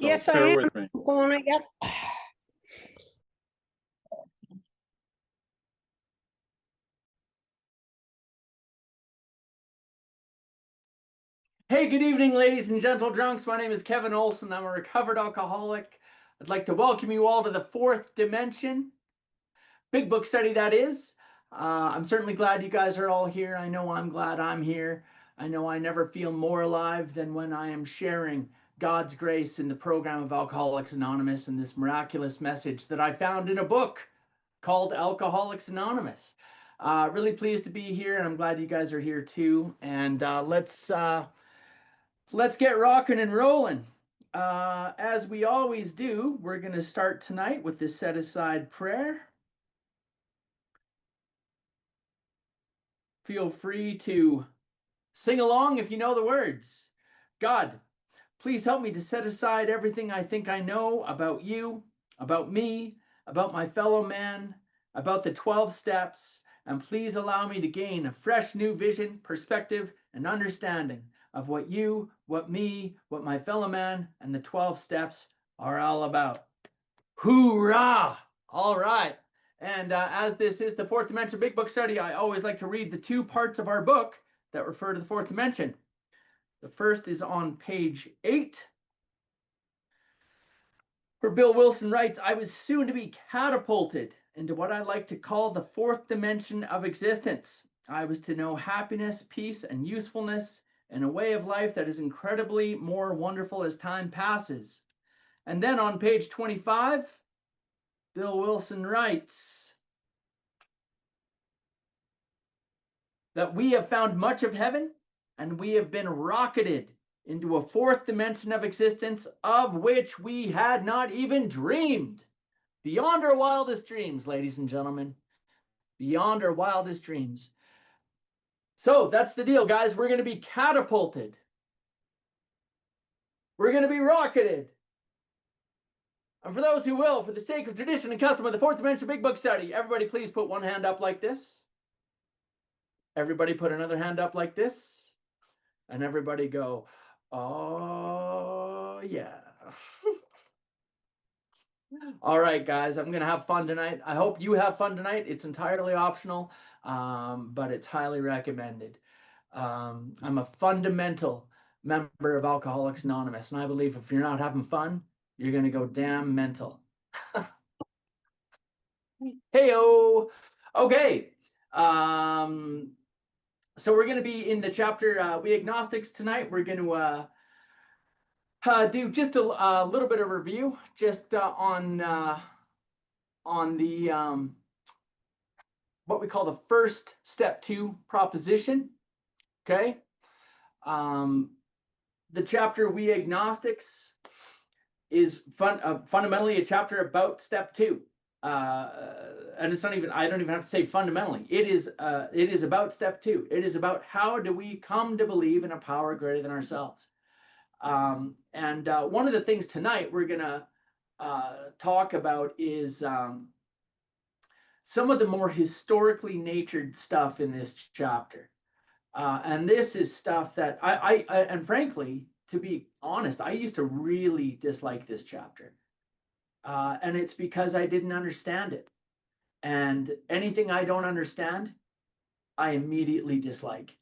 Yes, I bear am. with me. Going it. Yep. Hey, good evening, ladies and gentle drunks. My name is Kevin Olson. I'm a recovered alcoholic. I'd like to welcome you all to the fourth dimension. Big book study, that is. I'm certainly glad you guys are all here. I know I'm glad I'm here. I know I never feel more alive than when I am sharing God's grace in the program of Alcoholics Anonymous and this miraculous message that I found in a book called Alcoholics Anonymous. Really pleased to be here, and I'm glad you guys are here too. And let's get rocking and rolling. As we always do, we're going to start tonight with this set-aside prayer. Feel free to sing along if you know the words. God, please help me to set aside everything I think I know about you, about me, about my fellow man, about the 12 steps, and please allow me to gain a fresh new vision, perspective, and understanding of what you, what me, what my fellow man, and the 12 steps are all about. Hoorah! All right. And as this is the fourth dimension big book study, I always like to read the two parts of our book that refer to the fourth dimension. The first is on page 8. Where Bill Wilson writes, I was soon to be catapulted into what I like to call the fourth dimension of existence. I was to know happiness, peace, and usefulness in a way of life that is incredibly more wonderful as time passes. And then on page 25, Bill Wilson writes that we have found much of heaven and we have been rocketed into a fourth dimension of existence of which we had not even dreamed. Beyond our wildest dreams, ladies and gentlemen. Beyond our wildest dreams. So that's the deal, guys. We're going to be catapulted. We're going to be rocketed. And for those who will, for the sake of tradition and custom of the fourth dimension big book study, everybody please put one hand up like this. Everybody put another hand up like this. And everybody go, oh, yeah. All right, guys, I'm going to have fun tonight. I hope you have fun tonight. It's entirely optional, but it's highly recommended. I'm a fundamental member of Alcoholics Anonymous, and I believe if you're not having fun, you're going to go damn mental. Hey-o. Okay. So we're going to be in the chapter We Agnostics tonight. We're going to do just a little bit of review just on the what we call the first step 2 proposition. Okay. The chapter We Agnostics is fundamentally a chapter about step 2. And it's not even, I don't even have to say fundamentally. It is about step 2. It is about how do we come to believe in a power greater than ourselves. And one of the things tonight we're going to talk about is some of the more historically natured stuff in this chapter. And this is stuff that I and frankly, to be honest, I used to really dislike this chapter. And it's because I didn't understand it. And anything I don't understand, I immediately dislike.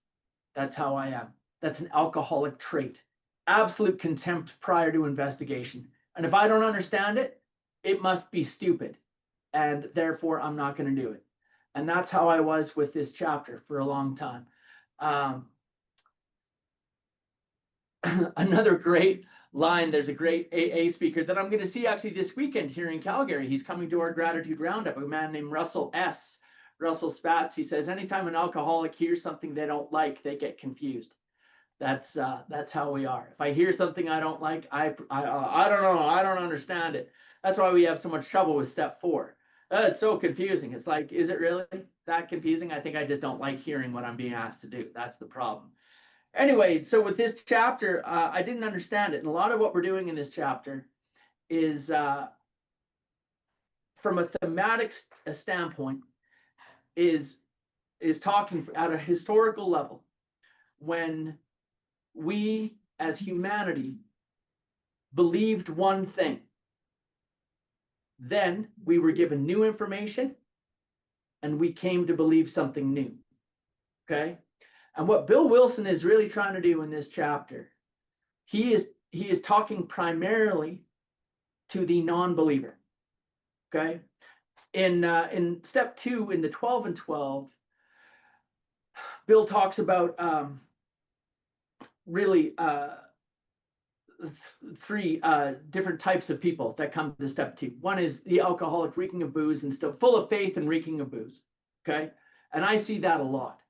That's how I am. That's an alcoholic trait. Absolute contempt prior to investigation. And if I don't understand it, it must be stupid. And therefore, I'm not going to do it. And that's how I was with this chapter for a long time. Another great line, there's a great AA speaker that I'm going to see actually this weekend here in Calgary. He's coming to our Gratitude Roundup, a man named Russell Spatz. He says, anytime an alcoholic hears something they don't like, they get confused. That's how we are. If I hear something I don't like, I don't know, I don't understand it. That's why we have so much trouble with step 4. It's so confusing. It's like, is it really that confusing? I think I just don't like hearing what I'm being asked to do. That's the problem. Anyway, so with this chapter, I didn't understand it. And a lot of what we're doing in this chapter is, from a thematic standpoint, is talking at a historical level. When we as humanity believed one thing. Then we were given new information and we came to believe something new. Okay. And what Bill Wilson is really trying to do in this chapter, he is talking primarily to the non-believer. Okay. In step 2, in the 12 and 12, Bill talks about really three different types of people that come to step 2. One is the alcoholic reeking of booze and still full of faith and reeking of booze. Okay. And I see that a lot.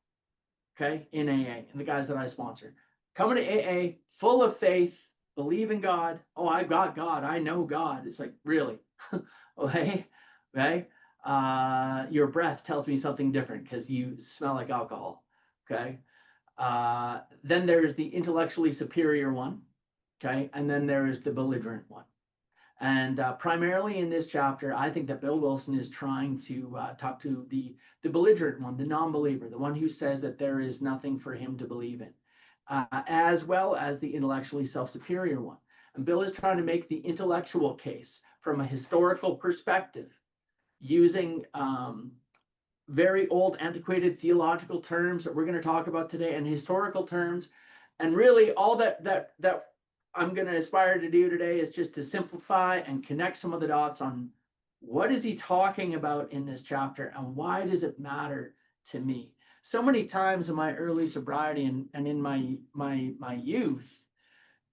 Okay. In AA and the guys that I sponsor. Coming to AA, full of faith, believe in God. Oh, I got God. I know God. It's like, really? Okay. Okay. Your breath tells me something different because you smell like alcohol. Okay. Then there's the intellectually superior one. Okay. And then there is the belligerent one. And primarily in this chapter, I think that Bill Wilson is trying to talk to the belligerent one, the non-believer, the one who says that there is nothing for him to believe in, as well as the intellectually self-superior one. And Bill is trying to make the intellectual case from a historical perspective, using very old, antiquated theological terms that we're going to talk about today, and historical terms. And really all that I'm going to aspire to do today is just to simplify and connect some of the dots on what is he talking about in this chapter and why does it matter to me. So many times in my early sobriety and in my youth,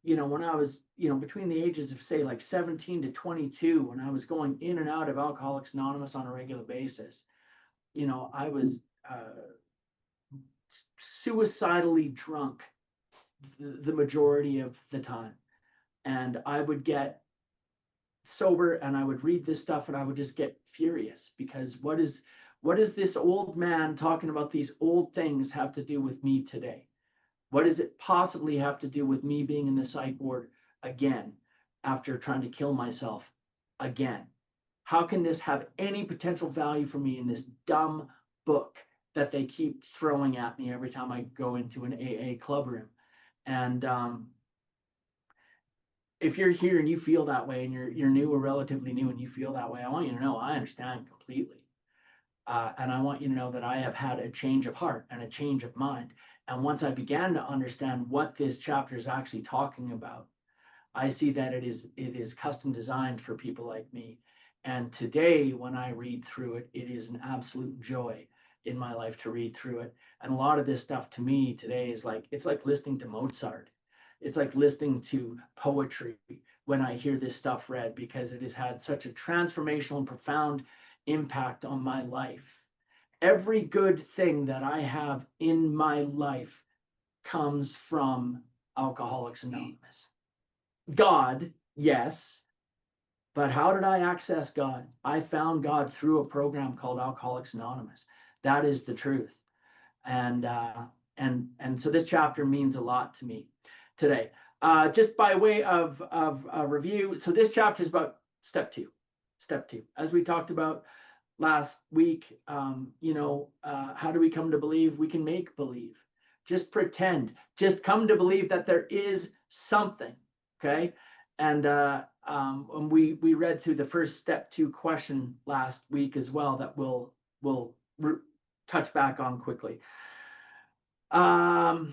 when I was, between the ages of say like 17 to 22, when I was going in and out of Alcoholics Anonymous on a regular basis, I was suicidally drunk the majority of the time. And I would get sober and I would read this stuff and I would just get furious, because what does this old man talking about these old things have to do with me today? What does it possibly have to do with me being in the psych ward again after trying to kill myself again? How can this have any potential value for me in this dumb book that they keep throwing at me every time I go into an AA club room? And if you're here and you feel that way, and you're new or relatively new and you feel that way, I want you to know I understand completely. And I want you to know that I have had a change of heart and a change of mind. And once I began to understand what this chapter is actually talking about, I see that it is custom designed for people like me. And today, when I read through it, it is an absolute joy in my life to read through it. And a lot of this stuff to me today is like, it's like listening to Mozart. It's like listening to poetry when I hear this stuff read, because it has had such a transformational and profound impact on my life. Every good thing that I have in my life comes from Alcoholics Anonymous. God, yes, but how did I access God? I found God through a program called Alcoholics Anonymous. That is the truth. And so this chapter means a lot to me today. Just by way of a review, so this chapter is about step 2. Step 2, as we talked about last week, how do we come to believe? We can make believe. Just pretend. Just come to believe that there is something. Okay. And we read through the first step 2 question last week as well that we'll touch back on quickly. I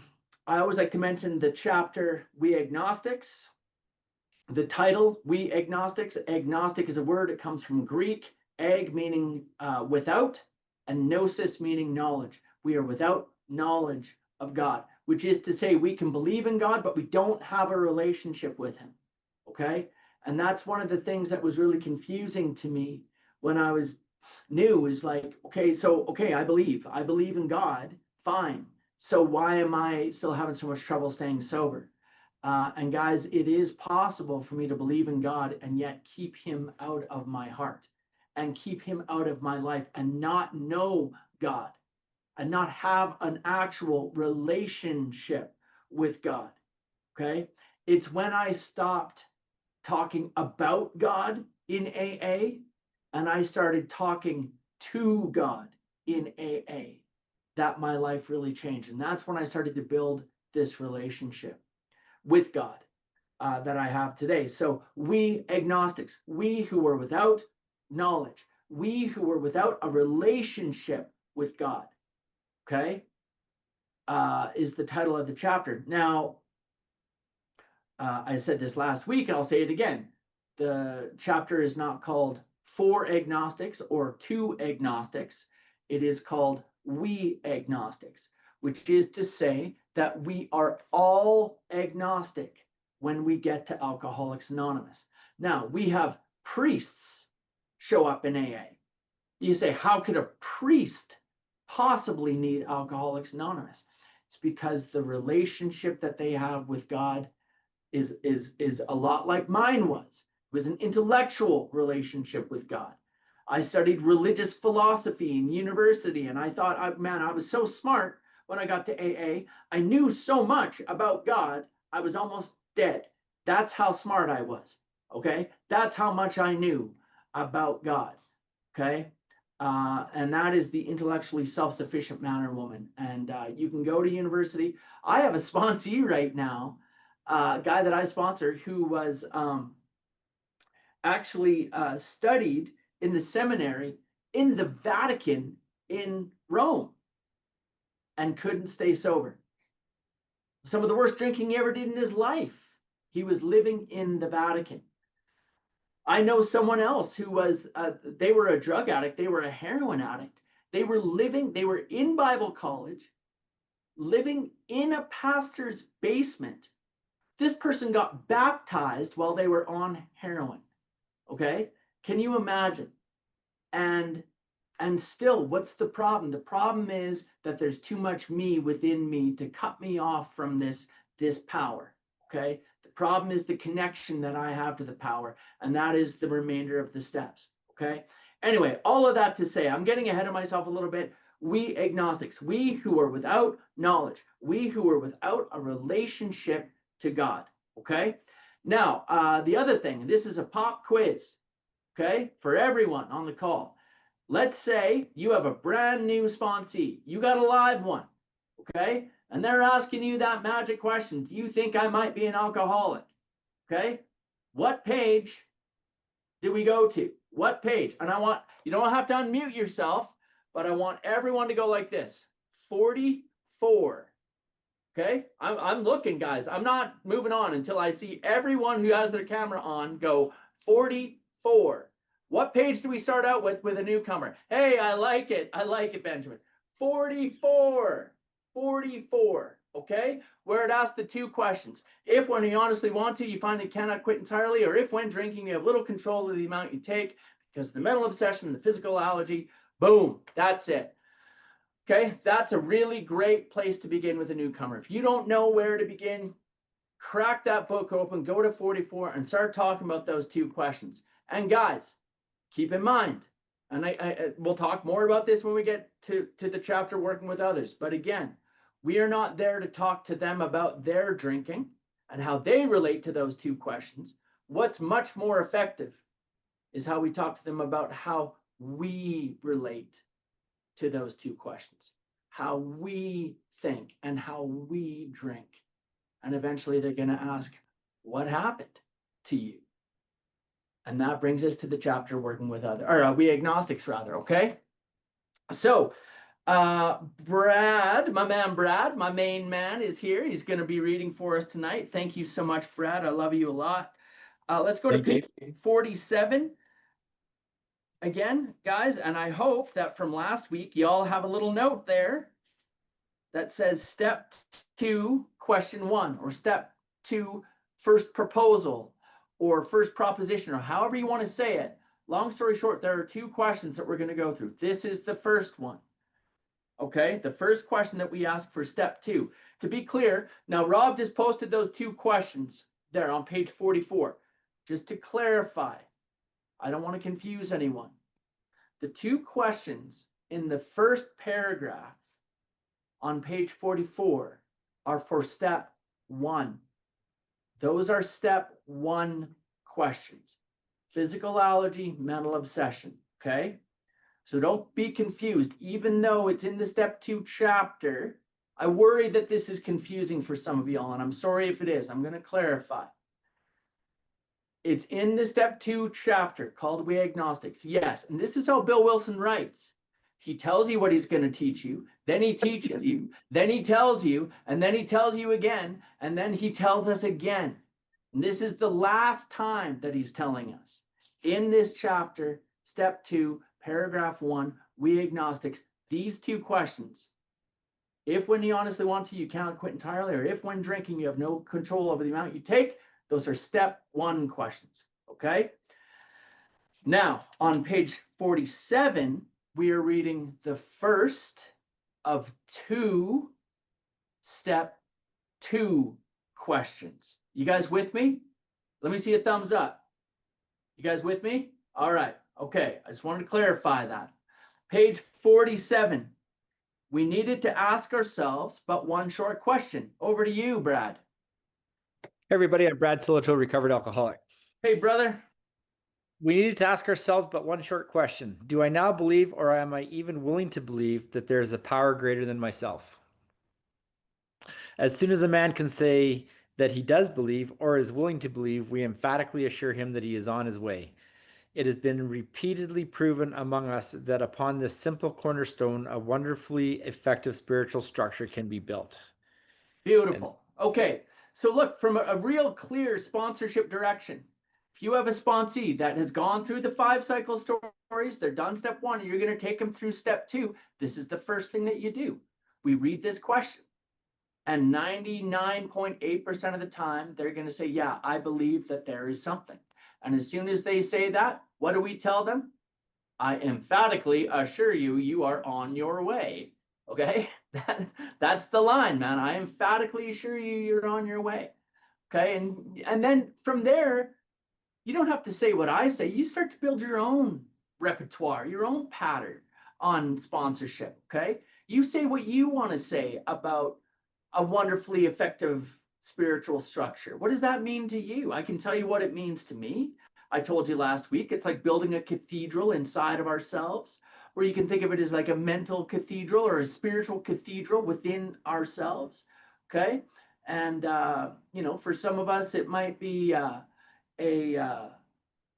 always like to mention the chapter We Agnostics. The title, We Agnostics. Agnostic is a word. It comes from Greek. Ag meaning without, and gnosis meaning knowledge. We are without knowledge of God, which is to say we can believe in God, but we don't have a relationship with him. Okay. And that's one of the things that was really confusing to me when I was new, is like, okay, I believe in God. Fine. So why am I still having so much trouble staying sober? And guys, it is possible for me to believe in God and yet keep him out of my heart and keep him out of my life and not know God and not have an actual relationship with God. Okay. It's when I stopped talking about God in AA and I started talking to God in AA that my life really changed. And that's when I started to build this relationship with God. that I have today. So we agnostics, we who are without knowledge, we who are without a relationship with God, okay, is the title of the chapter. Now, I said this last week, and I'll say it again. The chapter is not called For Agnostics or To Agnostics. It is called We Agnostics, which is to say that we are all agnostic when we get to Alcoholics Anonymous. Now, we have priests show up in AA. You say, how could a priest possibly need Alcoholics Anonymous? It's because the relationship that they have with God is a lot like mine was. It was an intellectual relationship with God. I studied religious philosophy in university, and I thought, man, I was so smart when I got to AA. I knew so much about God, I was almost dead. That's how smart I was, okay? That's how much I knew about God, okay? And that is the intellectually self-sufficient man or woman. And you can go to university. I have a sponsee right now, guy that I sponsor, who was actually studied in the seminary in the Vatican in Rome and couldn't stay sober. Some of the worst drinking he ever did in his life. He was living in the Vatican. I know someone else who was, they were a drug addict. They were a heroin addict. They were in Bible college, living in a pastor's basement. This person got baptized while they were on heroin. Okay, can you imagine? And still, what's the problem? The problem is that there's too much me within me to cut me off from this power. Okay, the problem is the connection that I have to the power, and that is the remainder of the steps. Okay, anyway, all of that to say, I'm getting ahead of myself a little bit. We agnostics, we who are without knowledge, we who are without a relationship to God. Okay, now the other thing, and this is a pop quiz, okay, for everyone on the call. Let's say you have a brand new sponsee, you got a live one, okay, and they're asking you that magic question: do you think I might be an alcoholic? Okay, what page do we go to? What page? And I want, you don't have to unmute yourself, but I want everyone to go like this: 44. Okay, I'm looking, guys. I'm not moving on until I see everyone who has their camera on go 44. What page do we start out with a newcomer? Hey, I like it. I like it, Benjamin. 44. 44. Okay, where it asks the two questions. If, when you honestly want to, you find that you cannot quit entirely, or if, when drinking, you have little control of the amount you take because of the mental obsession, the physical allergy. Boom, that's it. Okay, that's a really great place to begin with a newcomer. If you don't know where to begin, crack that book open, go to 44 and start talking about those two questions. And guys, keep in mind, and we'll talk more about this when we get to the chapter working with others. But again, we are not there to talk to them about their drinking and how they relate to those two questions. What's much more effective is how we talk to them about how we relate to those two questions, how we think and how we drink. And eventually they're going to ask, what happened to you? And that brings us to the chapter working with other, or we agnostics rather, okay? So Brad, my man Brad, my main man, is here. He's going to be reading for us tonight. Thank you so much, Brad. I love you a lot. Let's go to page 47. Again, guys, and I hope that from last week, you all have a little note there that says step 2, question 1, or step 2, first proposal, or first proposition, or however you want to say it. Long story short, there are 2 questions that we're going to go through. This is the first one. Okay, the first question that we ask for step 2. To be clear, now Rob just posted those 2 questions there on page 44. Just to clarify, I don't want to confuse anyone. The 2 questions in the first paragraph on page 44 are for step 1. Those are step 1 questions. Physical allergy, mental obsession, okay? So don't be confused. Even though it's in the step 2 chapter, I worry that this is confusing for some of y'all, and I'm sorry if it is. I'm going to clarify. It's in the step 2 chapter called We Agnostics. Yes. And this is how Bill Wilson writes. He tells you what he's going to teach you, then he teaches you, then he tells you, and then he tells you again, and then he tells us again. And this is the last time that he's telling us. In this chapter, step 2, paragraph 1, We Agnostics, these 2 questions. If when you honestly want to, you cannot quit entirely, or if when drinking, you have no control over the amount you take, those are step 1 questions, okay? Now, on page 47, we are reading the first of 2 step 2 questions. You guys with me? Let me see a thumbs up. You guys with me? All right. Okay. I just wanted to clarify that. Page 47. We needed to ask ourselves but one short question. Over to you, Brad. Hey, everybody. I'm Brad Sillito, recovered alcoholic. Hey, brother. We needed to ask ourselves but one short question. Do I now believe, or am I even willing to believe, that there is a power greater than myself? As soon as a man can say that he does believe or is willing to believe, we emphatically assure him that he is on his way. It has been repeatedly proven among us that upon this simple cornerstone, a wonderfully effective spiritual structure can be built. Beautiful. Okay. So look, from a real clear sponsorship direction, if you have a sponsee that has gone through the 5 cycle stories, they're done step 1, and you're going to take them through step 2, this is the first thing that you do. We read this question, and 99.8% of the time, they're going to say, yeah, I believe that there is something. And as soon as they say that, what do we tell them? I emphatically assure you, you are on your way. Okay, that's the line, man. I emphatically assure you, you're on your way. Okay, and then from there, you don't have to say what I say. You start to build your own repertoire, your own pattern on sponsorship. Okay, you say what you want to say about a wonderfully effective spiritual structure. What does that mean to you? I can tell you what it means to me. I told you last week, it's like building a cathedral inside of ourselves, or you can think of it as like a mental cathedral or a spiritual cathedral within ourselves. Okay, and you know, for some of us, it might be a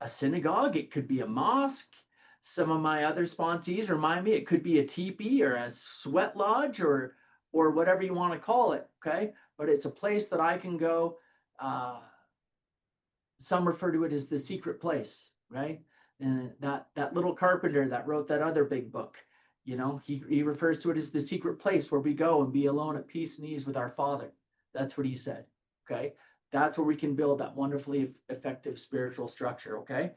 synagogue. It could be a mosque. Some of my other sponsees remind me it could be a teepee or a sweat lodge or whatever you want to call it. Okay, but it's a place that I can go. Some refer to it as the secret place, right? And that little carpenter that wrote that other big book, you know, he refers to it as the secret place where we go and be alone at peace and ease with our Father. That's what he said. Okay, that's where we can build that wonderfully effective spiritual structure. Okay,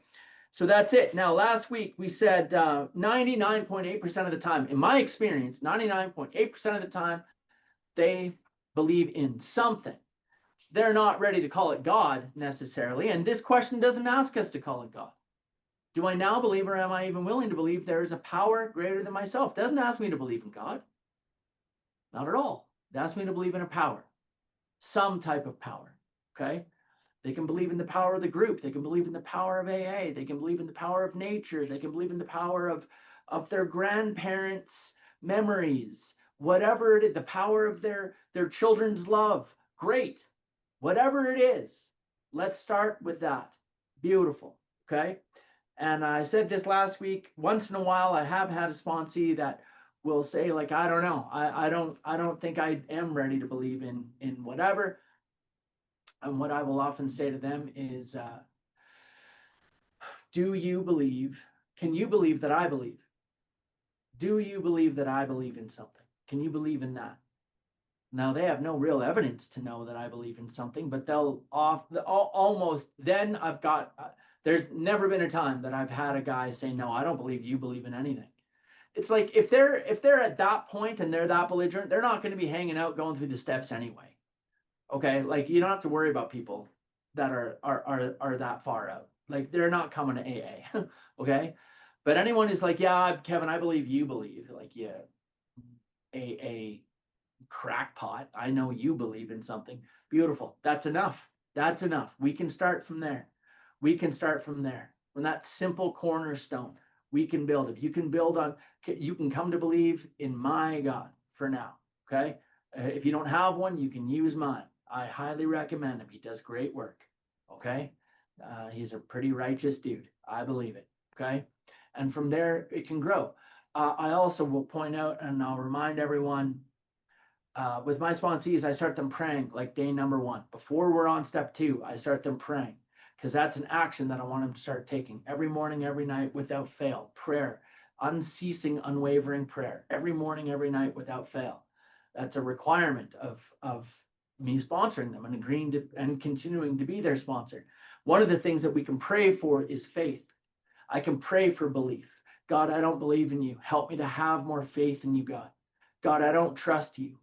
so that's it. Now, last week we said 99.8% of the time, in my experience, 99.8% of the time, they believe in something. They're not ready to call it God necessarily. And this question doesn't ask us to call it God. Do I now believe, or am I even willing to believe there is a power greater than myself? It doesn't ask me to believe in God. Not at all. It asks me to believe in a power, some type of power. Okay. They can believe in the power of the group. They can believe in the power of AA. They can believe in the power of nature. They can believe in the power of their grandparents' memories, whatever it is, the power of their children's love. Great. Whatever it is, let's start with that. Beautiful. Okay. And I said this last week, once in a while, I have had a sponsee that will say, like, I don't know. I don't think I am ready to believe in whatever. And what I will often say to them is, do you believe? Can you believe that I believe? Do you believe that I believe in something? Can you believe in that? Now, they have no real evidence to know that I believe in something, but they'll almost, then I've got, there's never been a time that I've had a guy say, no, I don't believe you believe in anything. It's like, if they're at that point and they're that belligerent, they're not going to be hanging out going through the steps anyway. Okay, like, you don't have to worry about people that are that far out. Like, they're not coming to AA. Okay, but anyone who's like, yeah, Kevin, I believe you believe, like, yeah, AA crackpot, I know you believe in something. Beautiful. That's enough. That's enough. We can start from there. We can start from there. From that simple cornerstone, we can build. If you can build on, you can come to believe in my God for now. Okay. If you don't have one, you can use mine. I highly recommend him. He does great work. Okay. He's a pretty righteous dude. I believe it. Okay. And from there, it can grow. I also will point out, and I'll remind everyone, with my sponsees, I start them praying like day number 1. Before we're on step 2, I start them praying, because that's an action that I want them to start taking every morning, every night, without fail. Prayer, unceasing, unwavering prayer, every morning, every night, without fail. That's a requirement of me sponsoring them and agreeing to and continuing to be their sponsor. One of the things that we can pray for is faith. I can pray for belief. God, I don't believe in you. Help me to have more faith in you, God. God, I don't trust you.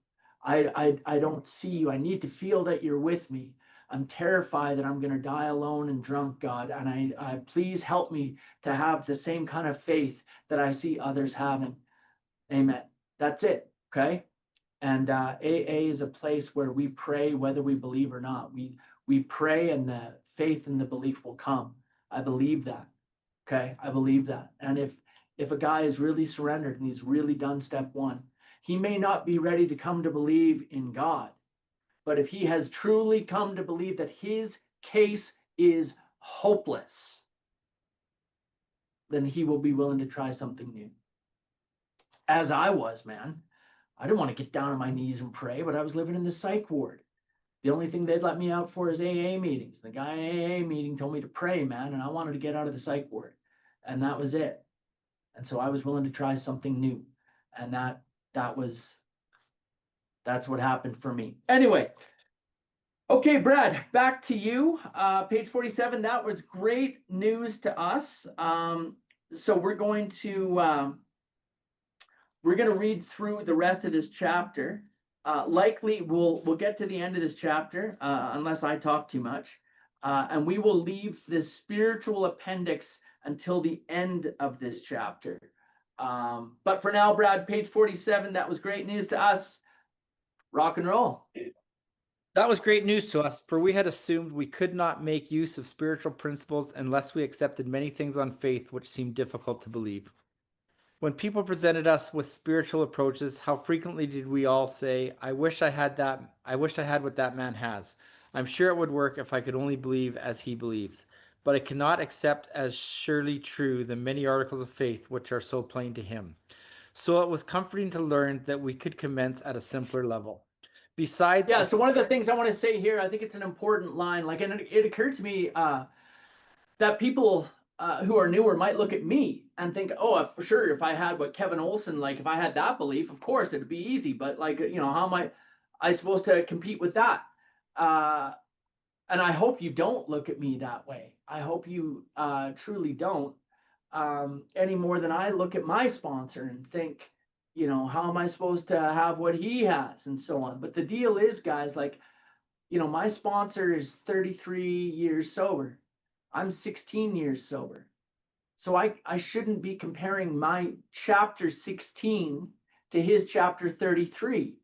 I don't see you. I need to feel that you're with me. I'm terrified that I'm going to die alone and drunk, God. And I please help me to have the same kind of faith that I see others having. Amen. That's it. Okay. And AA is a place where we pray whether we believe or not. We pray and the faith and the belief will come. I believe that. Okay, I believe that. And if a guy is really surrendered and he's really done step 1, he may not be ready to come to believe in God, but if he has truly come to believe that his case is hopeless, then he will be willing to try something new. As I was, man. I didn't want to get down on my knees and pray, but I was living in the psych ward. The only thing they'd let me out for is AA meetings. The guy in AA meeting told me to pray, man, and I wanted to get out of the psych ward. And that was it. And so I was willing to try something new. And that's what happened for me. Anyway, okay, Brad, back to you. Page 47, that was great news to us. So we're going to read through the rest of this chapter. Likely we'll get to the end of this chapter, unless I talk too much. And we will leave the spiritual appendix until the end of this chapter. But for now, Brad, page 47, that was great news to us. Rock and roll. That was great news to us, for we had assumed we could not make use of spiritual principles unless we accepted many things on faith which seemed difficult to believe. When people presented us with spiritual approaches, how frequently did we all say, I wish I had that, I wish I had what that man has. I'm sure it would work if I could only believe as he believes. But I cannot accept as surely true the many articles of faith which are so plain to him. So it was comforting to learn that we could commence at a simpler level. Besides, Yeah, so one of the things I want to say here, I think it's an important line. Like, and it occurred to me that people who are newer might look at me and think, oh, for sure, if I had what Kevin Olson, like if I had that belief, of course it'd be easy. But like, how am I supposed to compete with that? And I hope you don't look at me that way. I hope you truly don't, any more than I look at my sponsor and think, how am I supposed to have what he has and so on. But the deal is, guys, like, my sponsor is 33 years sober. I'm 16 years sober. So I shouldn't be comparing my chapter 16 to his chapter 33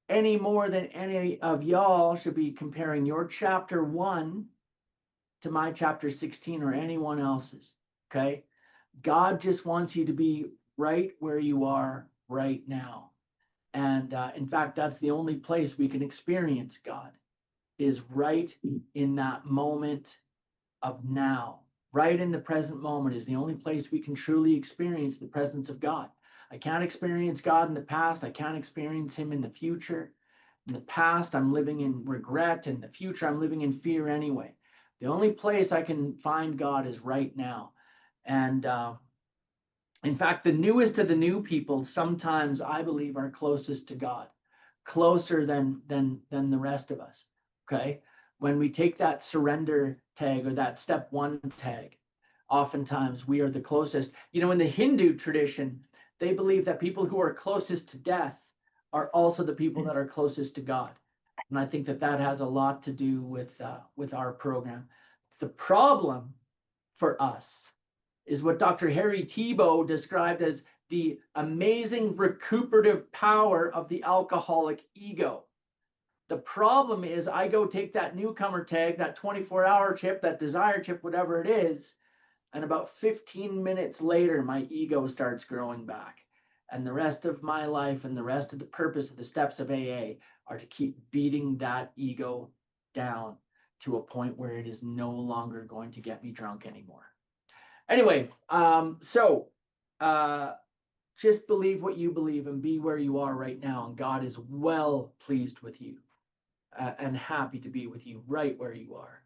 any more than any of y'all should be comparing your chapter 1 to my chapter 16 or anyone else's. Okay? God just wants you to be right where you are right now. And in fact, that's the only place we can experience God, is right in that moment of now. Right in the present moment is the only place we can truly experience the presence of God. I can't experience God in the past. I can't experience him in the future. In the past, I'm living in regret. In the future, I'm living in fear anyway. The only place I can find God is right now. And in fact, the newest of the new people sometimes, I believe, are closest to God, closer than the rest of us. Okay, when we take that surrender tag or that step 1 tag, oftentimes we are the closest. In the Hindu tradition, they believe that people who are closest to death are also the people that are closest to God, and I think that has a lot to do with our program. The problem for us is what Dr. Harry Tiebout described as the amazing recuperative power of the alcoholic ego. The problem is I go take that newcomer tag, that 24-hour chip, that desire chip, whatever it is, and about 15 minutes later, my ego starts growing back. And the rest of my life and the rest of the purpose of the steps of AA are to keep beating that ego down, to a point where it is no longer going to get me drunk anymore. Anyway, just believe what you believe and be where you are right now. And God is well pleased with you and happy to be with you right where you are.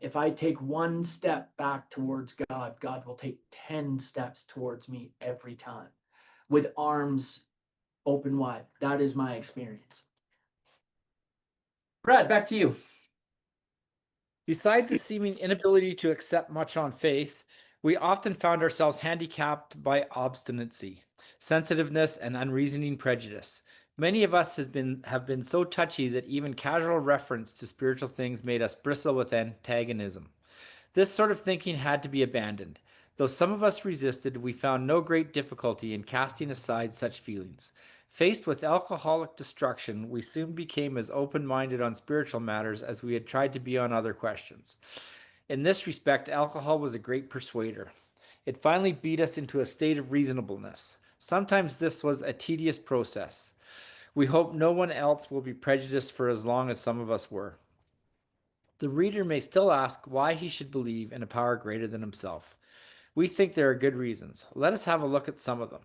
If I take one step back towards God, God will take 10 steps towards me every time with arms open wide. That is my experience. Brad, back to you. Besides a seeming inability to accept much on faith, we often found ourselves handicapped by obstinacy, sensitiveness, and unreasoning prejudice. Many of us have been so touchy that even casual reference to spiritual things made us bristle with antagonism. This sort of thinking had to be abandoned. Though some of us resisted, we found no great difficulty in casting aside such feelings. Faced with alcoholic destruction, we soon became as open minded on spiritual matters as we had tried to be on other questions. In this respect, alcohol was a great persuader. It finally beat us into a state of reasonableness. Sometimes this was a tedious process. We hope no one else will be prejudiced for as long as some of us were. The reader may still ask why he should believe in a power greater than himself. We think there are good reasons. Let us have a look at some of them.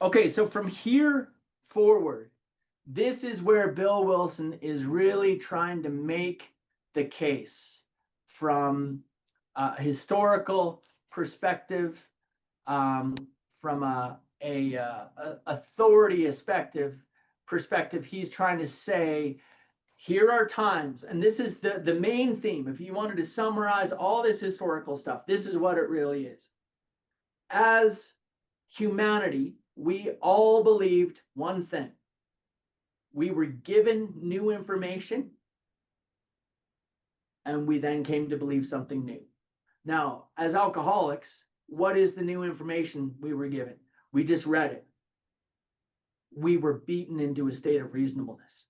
Okay, so from here forward, this is where Bill Wilson is really trying to make the case from a historical perspective, from a authority perspective. He's trying to say, here are times, and this is the main theme. If you wanted to summarize all this historical stuff, this is what it really is. As humanity, we all believed one thing. We were given new information, and we then came to believe something new. Now, as alcoholics, what is the new information we were given? We just read it. We were beaten into a state of reasonableness.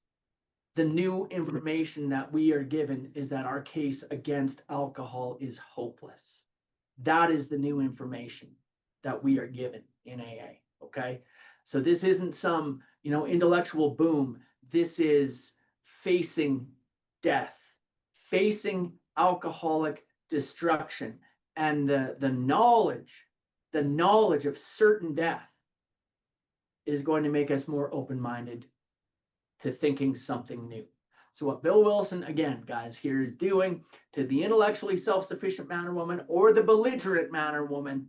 The new information that we are given is that our case against alcohol is hopeless. That is the new information that we are given in AA, okay? So this isn't some, intellectual boom. This is facing death, facing alcoholic destruction, and the knowledge of certain death is going to make us more open-minded to thinking something new. So what Bill Wilson, again, guys, here is doing to the intellectually self-sufficient man or woman or the belligerent man or woman.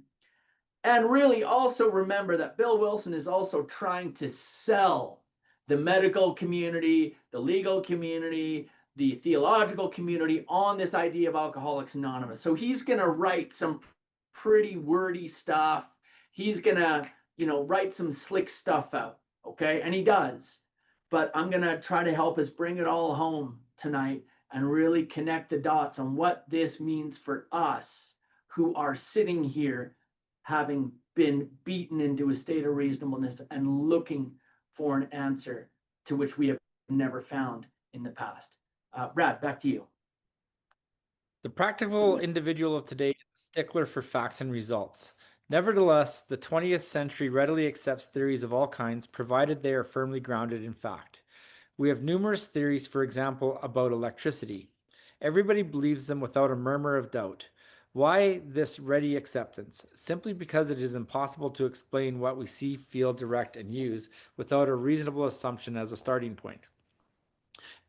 And really also remember that Bill Wilson is also trying to sell the medical community, the legal community, the theological community on this idea of Alcoholics Anonymous. So he's going to write some pretty wordy stuff. He's going to, write some slick stuff out. Okay. And he does. But I'm going to try to help us bring it all home tonight and really connect the dots on what this means for us who are sitting here having been beaten into a state of reasonableness and looking for an answer to which we have never found in the past. Brad, back to you. The practical individual of today is a stickler for facts and results. Nevertheless, the 20th century readily accepts theories of all kinds, provided they are firmly grounded in fact. We have numerous theories, for example, about electricity. Everybody believes them without a murmur of doubt. Why this ready acceptance? Simply because it is impossible to explain what we see, feel, direct, and use without a reasonable assumption as a starting point.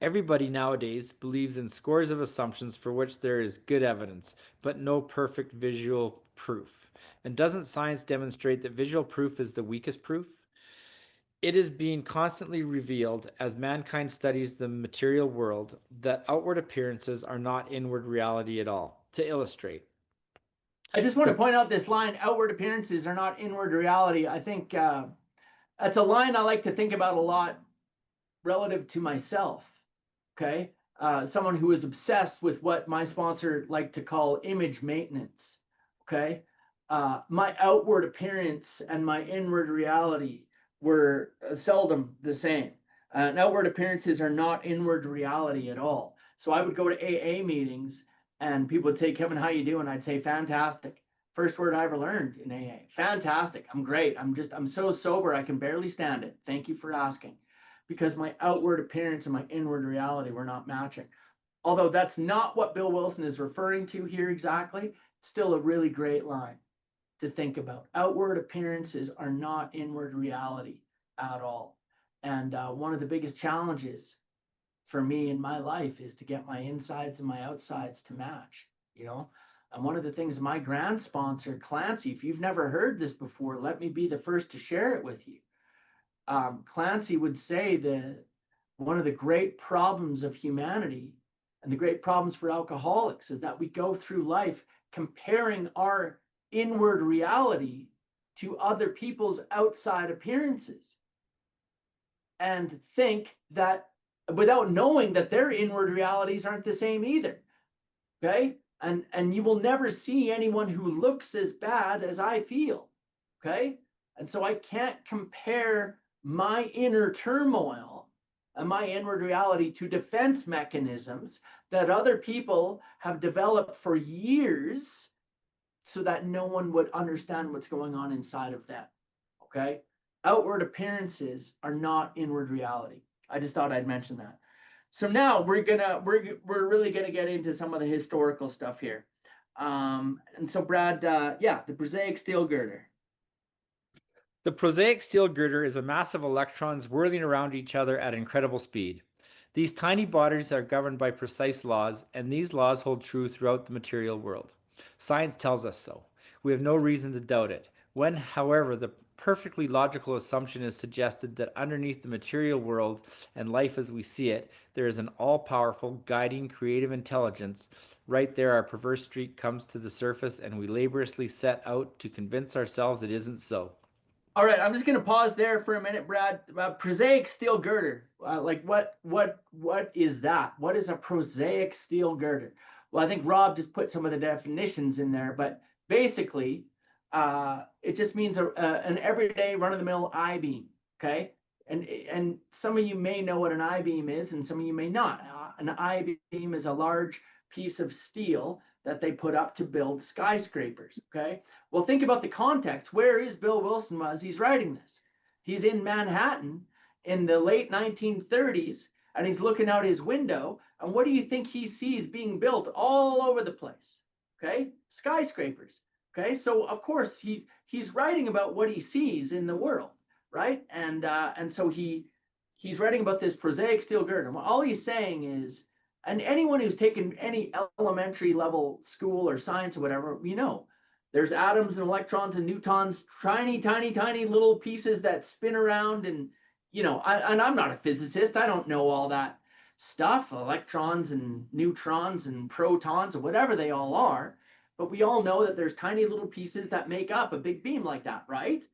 Everybody nowadays believes in scores of assumptions for which there is good evidence, but no perfect visual proof. And doesn't science demonstrate that visual proof is the weakest proof? It is being constantly revealed as mankind studies the material world that outward appearances are not inward reality at all. To illustrate, I just want to point out this line, outward appearances are not inward reality. I think that's a line I like to think about a lot relative to myself. Okay. Someone who is obsessed with what my sponsor liked to call image maintenance. Okay. My outward appearance and my inward reality were seldom the same. And outward appearances are not inward reality at all. So I would go to AA meetings and people would say, Kevin, how you doing? I'd say, fantastic. First word I ever learned in AA. Fantastic. I'm great. I'm so sober. I can barely stand it. Thank you for asking. Because my outward appearance and my inward reality were not matching. although that's not what Bill Wilson is referring to here exactly, still a really great line to think about. Outward appearances are not inward reality at all. And one of the biggest challenges for me in my life is to get my insides and my outsides to match, you know? And one of the things my grant sponsor, Clancy, if you've never heard this before, let me be the first to share it with you. Clancy would say that one of the great problems of humanity and the great problems for alcoholics is that we go through life comparing our inward reality to other people's outside appearances and think that without knowing that their inward realities aren't the same either. Okay. And you will never see anyone who looks as bad as I feel. Okay. And so I can't compare my inner turmoil and my inward reality to defense mechanisms that other people have developed for years so that no one would understand what's going on inside of them. Okay. Outward appearances are not inward reality. I just thought I'd mention that. So now we're really gonna get into some of the historical stuff here. And so Brad, yeah, the prosaic steel girder. The prosaic steel girder is a mass of electrons whirling around each other at incredible speed. These tiny bodies are governed by precise laws, and these laws hold true throughout the material world. Science tells us so. We have no reason to doubt it. When, however, the perfectly logical assumption is suggested that underneath the material world and life as we see it, there is an all-powerful, guiding, creative intelligence, right there our perverse streak comes to the surface, and we laboriously set out to convince ourselves it isn't so. All right, I'm just going to pause there for a minute, Brad. Prosaic steel girder. Like what is that? What is a prosaic steel girder? Well, I think Rob just put some of the definitions in there, but basically, it just means an everyday run-of-the-mill I-beam. Okay, and some of you may know what an I-beam is, and some of you may not. An I-beam is a large piece of steel that they put up to build skyscrapers. Okay. Well, think about the context. Where is Bill Wilson as he's writing this? He's in Manhattan in the late 1930s, and he's looking out his window. And what do you think he sees being built all over the place? Okay, skyscrapers. Okay, so of course he's writing about what he sees in the world, right? And so he's writing about this prosaic steel girder. All he's saying is, and anyone who's taken any elementary level school or science or whatever, you know, there's atoms and electrons and neutrons, tiny little pieces that spin around. And, you know, and I'm not a physicist. I don't know all that stuff, electrons and neutrons and protons or whatever they all are. But we all know that there's tiny little pieces that make up a big beam like that, right?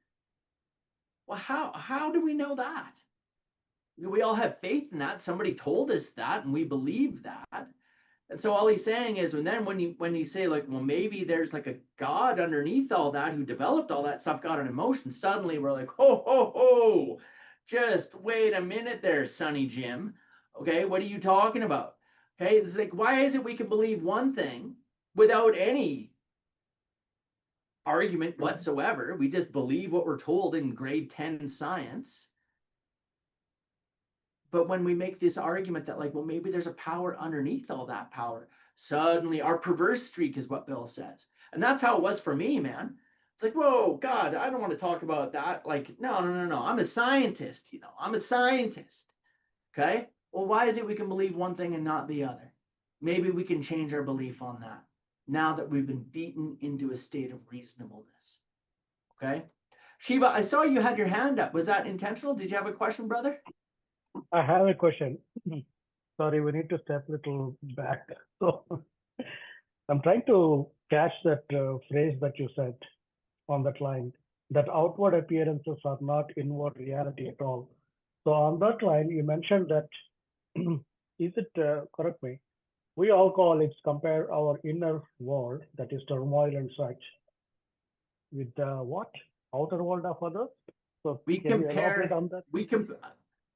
Well, how do we know that? We all have faith in that. Somebody told us that, and we believe that. And so all he's saying is, and then when you say like, well, maybe there's like a God underneath all that who developed all that stuff, God and emotion, suddenly we're like, ho, ho, ho, just wait a minute there, Sonny Jim. Okay, what are you talking about? Okay, it's like, why is it we can believe one thing without any argument whatsoever? We just believe what we're told in grade 10 science. But when we make this argument that like, well, maybe there's a power underneath all that power, suddenly our perverse streak is what Bill says. And that's how it was for me, man. It's like, whoa, God, I don't want to talk about that. Like, no. I'm a scientist, you know, I'm a scientist. Okay. Well, why is it we can believe one thing and not the other? Maybe we can change our belief on that now that we've been beaten into a state of reasonableness. Okay. Shiva, I saw you had your hand up. Was that intentional? Did you have a question, brother? I have a question. Sorry, we need to step a little back. So I'm trying to catch that phrase that you said on that line, that outward appearances are not inward reality at all. So on that line, you mentioned that, is it, correct me, we all call it compare our inner world, that is turmoil and such, with the what? Outer world of others? So We can you compare, elaborate on that?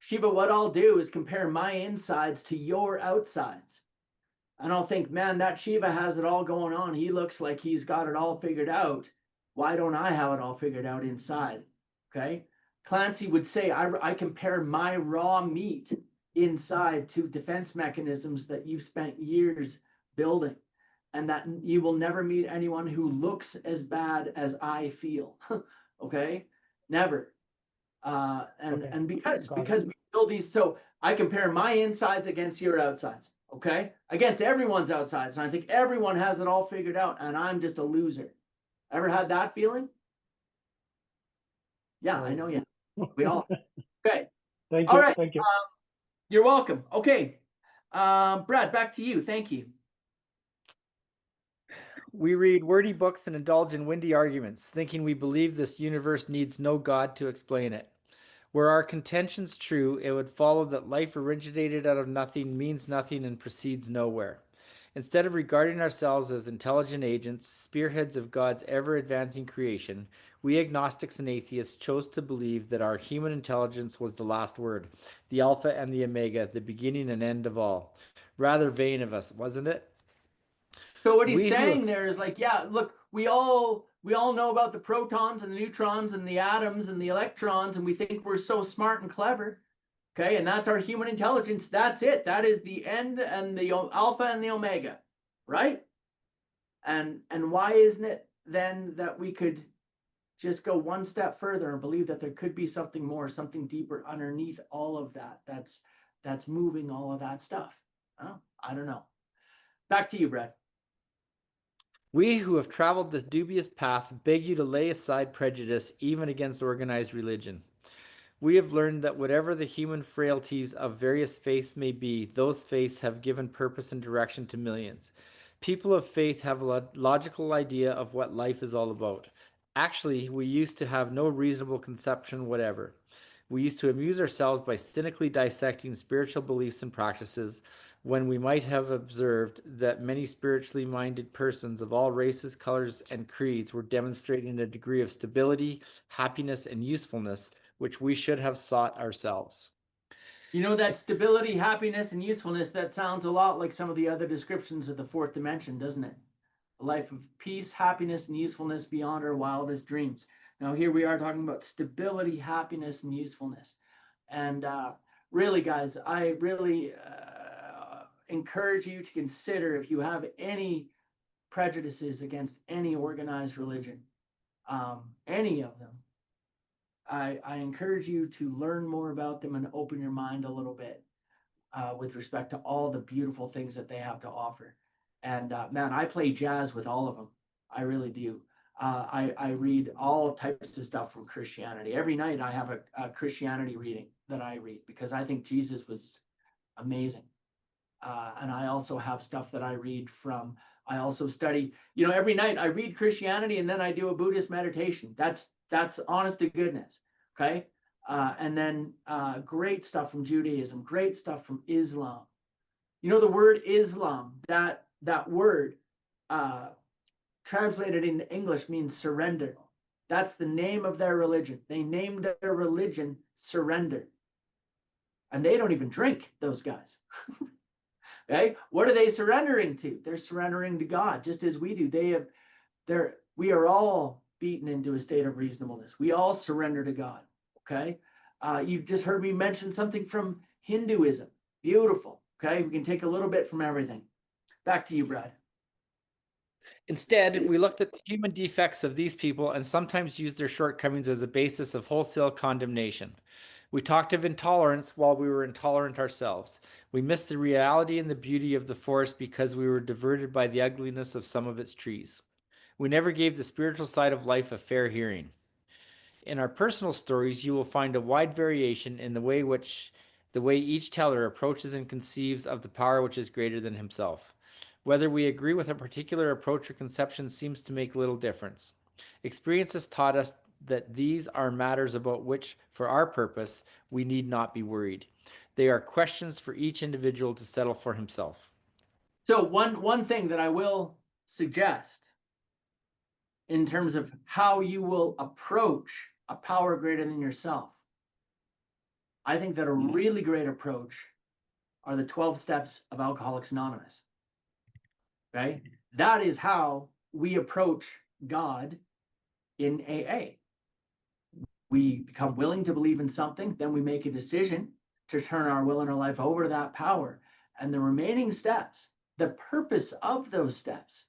Shiva, what I'll do is compare my insides to your outsides. And I'll think, man, that Shiva has it all going on. He looks like he's got it all figured out. Why don't I have it all figured out inside? Okay. Clancy would say, I compare my raw meat inside to defense mechanisms that you've spent years building, and that you will never meet anyone who looks as bad as I feel. Okay, never. Okay. And because Got it. we build these, so I compare my insides against your outsides. Okay, against everyone's outsides, and I think everyone has it all figured out, and I'm just a loser. Ever had that feeling? Yeah, I know. Yeah, we all. Okay. Thank All you. right. Thank you. You're welcome. Okay. Brad, back to you. Thank you. We read wordy books and indulge in windy arguments, thinking we believe this universe needs no God to explain it. Were our contentions true, it would follow that life originated out of nothing, means nothing, and proceeds nowhere. Instead of regarding ourselves as intelligent agents, spearheads of God's ever advancing creation, we agnostics and atheists chose to believe that our human intelligence was the last word, the Alpha and the Omega, the beginning and end of all. Rather vain of us, wasn't it? So what he's We who have saying there is like, yeah, look, we all know about the protons and the neutrons and the atoms and the electrons, and we think we're so smart and clever. Okay, and that's our human intelligence. That's it. That is the end and the alpha and the omega, right? And why isn't it then that we could just go one step further and believe that there could be something more, something deeper underneath all of that, that's moving all of that stuff? Oh, I don't know. Back to you, Brett. We who have traveled this dubious path beg you to lay aside prejudice even against organized religion. We have learned that whatever the human frailties of various faiths may be, those faiths have given purpose and direction to millions. People of faith have a logical idea of what life is all about. Actually, we used to have no reasonable conception whatever. We used to amuse ourselves by cynically dissecting spiritual beliefs and practices when we might have observed that many spiritually minded persons of all races, colors, and creeds were demonstrating a degree of stability, happiness, and usefulness which we should have sought ourselves. You know, that stability, happiness, and usefulness, that sounds a lot like some of the other descriptions of the fourth dimension, doesn't it? A life of peace, happiness, and usefulness beyond our wildest dreams. Now, here we are talking about stability, happiness, and usefulness. And really, guys, I really encourage you to consider, if you have any prejudices against any organized religion, any of them, I encourage you to learn more about them and open your mind a little bit with respect to all the beautiful things that they have to offer. And man, I play jazz with all of them. I really do. I read all types of stuff from Christianity. Every night I have a Christianity reading that I read because I think Jesus was amazing. And I also have stuff that I read from, I also study, you know, every night I read Christianity and then I do a Buddhist meditation. That's honest to goodness. Okay. And then great stuff from Judaism, great stuff from Islam. You know, the word Islam, that word translated into English means surrender. That's the name of their religion. They named their religion Surrender. And they don't even drink, those guys. Okay, what are they surrendering to? They're surrendering to God, just as we do. We are all beaten into a state of reasonableness. We all surrender to God. Okay, you've just heard me mention something from Hinduism. Beautiful. Okay, we can take a little bit from everything. Back to you, Brad. Instead, we looked at the human defects of these people and sometimes used their shortcomings as a basis of wholesale condemnation. We talked of intolerance while we were intolerant ourselves. We missed the reality and the beauty of the forest because we were diverted by the ugliness of some of its trees. We never gave the spiritual side of life a fair hearing. In our personal stories, you will find a wide variation in the way each teller approaches and conceives of the power which is greater than himself. Whether we agree with a particular approach or conception seems to make little difference. Experience has taught us that these are matters about which, for our purpose, we need not be worried. They are questions for each individual to settle for himself. So one thing that I will suggest in terms of how you will approach a power greater than yourself, I think that a really great approach are the 12 steps of Alcoholics Anonymous. Okay, that is how we approach God in AA. We become willing to believe in something, then we make a decision to turn our will and our life over to that power. And the remaining steps, the purpose of those steps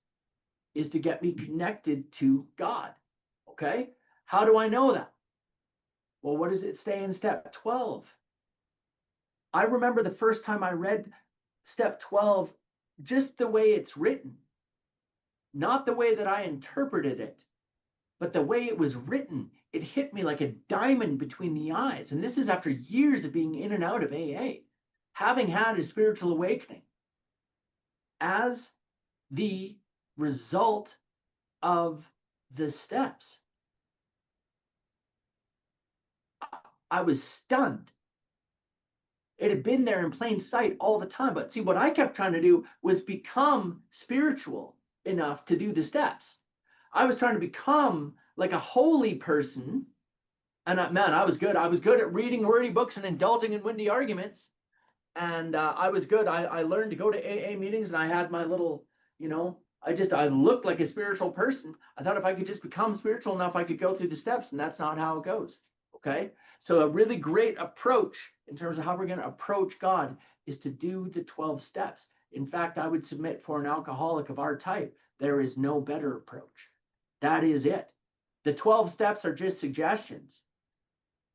is to get me connected to God. Okay? How do I know that? Well, what does it say in step 12? I remember the first time I read step 12, just the way it's written, not the way that I interpreted it, but the way it was written. It hit me like a diamond between the eyes. And this is after years of being in and out of AA, having had a spiritual awakening. As the result of the steps, I was stunned. It had been there in plain sight all the time. But see, what I kept trying to do was become spiritual enough to do the steps. I was trying to become like a holy person. And man, I was good. I was good at reading wordy books and indulging in windy arguments. And I was good. I learned to go to AA meetings, and I had my little, I looked like a spiritual person. I thought if I could just become spiritual enough, I could go through the steps, and that's not how it goes. Okay. So a really great approach in terms of how we're going to approach God is to do the 12 steps. In fact, I would submit for an alcoholic of our type, there is no better approach. That is it. The 12 steps are just suggestions,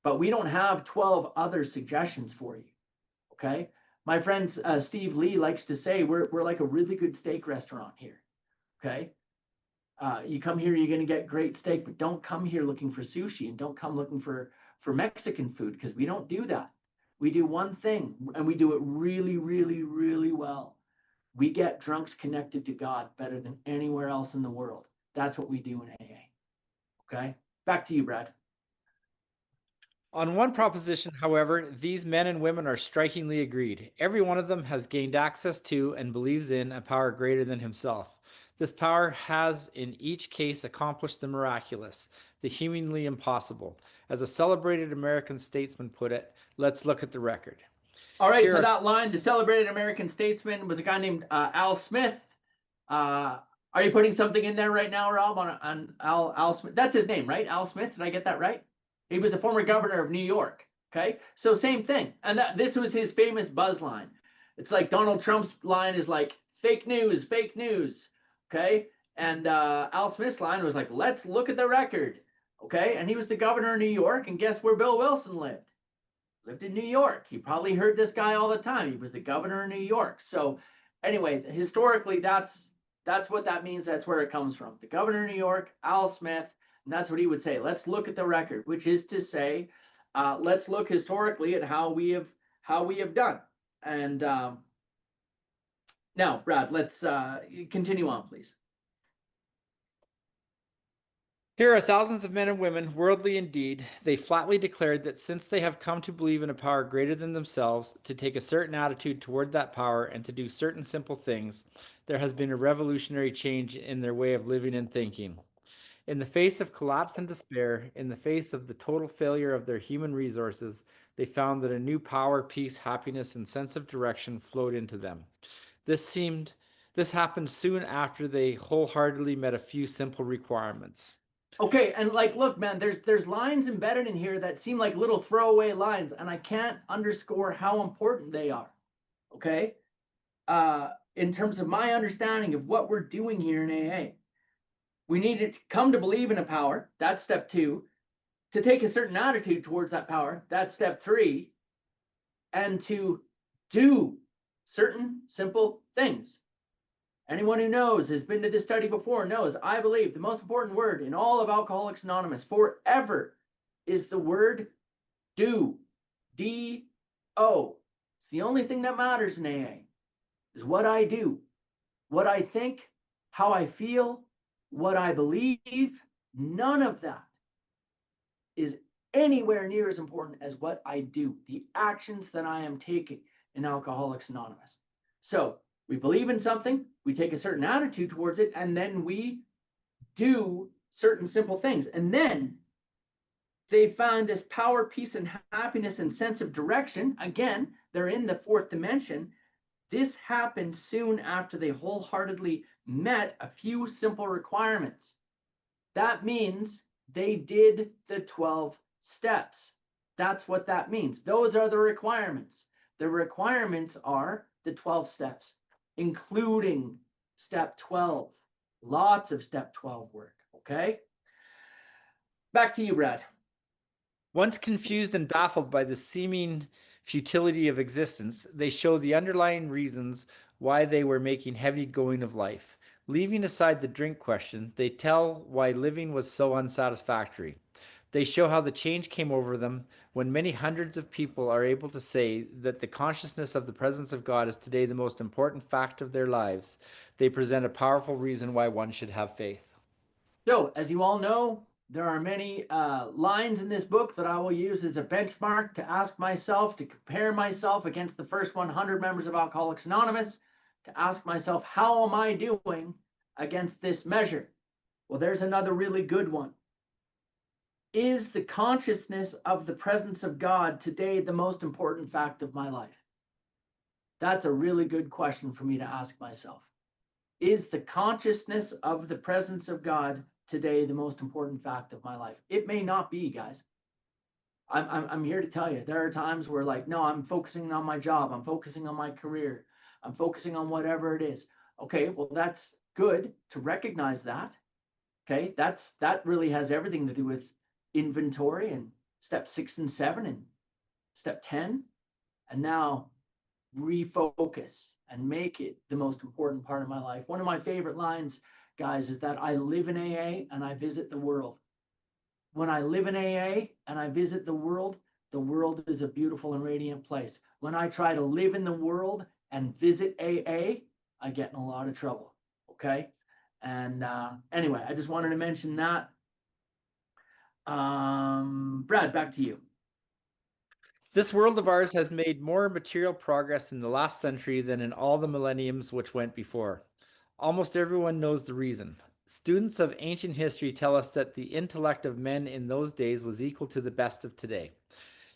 but we don't have 12 other suggestions for you. Okay. My friend Steve Lee likes to say we're like a really good steak restaurant here. Okay. You come here, you're going to get great steak, but don't come here looking for sushi, and don't come looking for Mexican food, because we don't do that. We do one thing, and we do it really, really, really well. We get drunks connected to God better than anywhere else in the world. That's what we do in AA. Okay. Back to you, Brad. On one proposition, however, these men and women are strikingly agreed. Every one of them has gained access to and believes in a power greater than himself. This power has in each case accomplished the miraculous, the humanly impossible. As a celebrated American statesman put it, let's look at the record. All right, Here so are- that line, the celebrated American statesman, was a guy named Al Smith. Are you putting something in there right now, Rob, on Al Smith? That's his name, right? Al Smith, did I get that right? He was the former governor of New York, okay? So same thing, and this was his famous buzz line. It's like Donald Trump's line is like, fake news, okay? And Al Smith's line was like, let's look at the record, okay? And he was the governor of New York, and guess where Bill Wilson lived? Lived in New York. He probably heard this guy all the time. He was the governor of New York. So anyway, historically, that's what that means. That's where it comes from. The governor of New York, Al Smith, and that's what he would say. Let's look at the record, which is to say, let's look historically at how we have done. And now, Brad, let's continue on, please. Here are thousands of men and women, worldly indeed. They flatly declared that since they have come to believe in a power greater than themselves, to take a certain attitude toward that power, and to do certain simple things, there has been a revolutionary change in their way of living and thinking. In the face of collapse and despair, in the face of the total failure of their human resources, they found that a new power, peace, happiness, and sense of direction flowed into them. This happened soon after they wholeheartedly met a few simple requirements. Okay, and like, look, man, there's lines embedded in here that seem like little throwaway lines, and I can't underscore how important they are. Okay, in terms of my understanding of what we're doing here in AA, we need to come to believe in a power. That's step 2. To take a certain attitude towards that power. That's step 3. And to do certain simple things. Anyone who knows, has been to this study before, knows I believe the most important word in all of Alcoholics Anonymous forever is the word do. D-O. It's the only thing that matters in AA, is what I do, what I think, how I feel, what I believe. None of that is anywhere near as important as what I do, the actions that I am taking in Alcoholics Anonymous. So we believe in something, we take a certain attitude towards it, and then we do certain simple things. And then they find this power, peace, and happiness and sense of direction. Again, they're in the 4th dimension. This happened soon after they wholeheartedly met a few simple requirements. That means they did the 12 steps. That's what that means. Those are the requirements. The requirements are the 12 steps, including step 12. Lots of step 12 work, okay? Back to you, Brad. Once confused and baffled by the seeming futility of existence, they show the underlying reasons why they were making heavy going of life. Leaving aside the drink question, they tell why living was so unsatisfactory. They show how the change came over them when many hundreds of people are able to say that the consciousness of the presence of God is today the most important fact of their lives. They present a powerful reason why one should have faith. So, as you all know, there are many lines in this book that I will use as a benchmark to ask myself, to compare myself against the first 100 members of Alcoholics Anonymous, to ask myself, how am I doing against this measure? Well, there's another really good one. Is the consciousness of the presence of God today the most important fact of my life? That's a really good question for me to ask myself. Is the consciousness of the presence of God today the most important fact of my life? It may not be, guys. I'm here to tell you, there are times where, like, no, I'm focusing on my job, I'm focusing on my career, I'm focusing on whatever it is. Okay, well, that's good to recognize that. Okay, that really has everything to do with inventory and step 6 and 7 and step 10. And now refocus and make it the most important part of my life. One of my favorite lines, guys, is that I live in AA and I visit the world. When I live in AA and I visit the world is a beautiful and radiant place. When I try to live in the world and visit AA, I get in a lot of trouble. Okay. And anyway, I just wanted to mention that. Brad, back to you. This world of ours has made more material progress in the last century than in all the millenniums which went before. Almost everyone knows the reason. Students of ancient history tell us that the intellect of men in those days was equal to the best of today.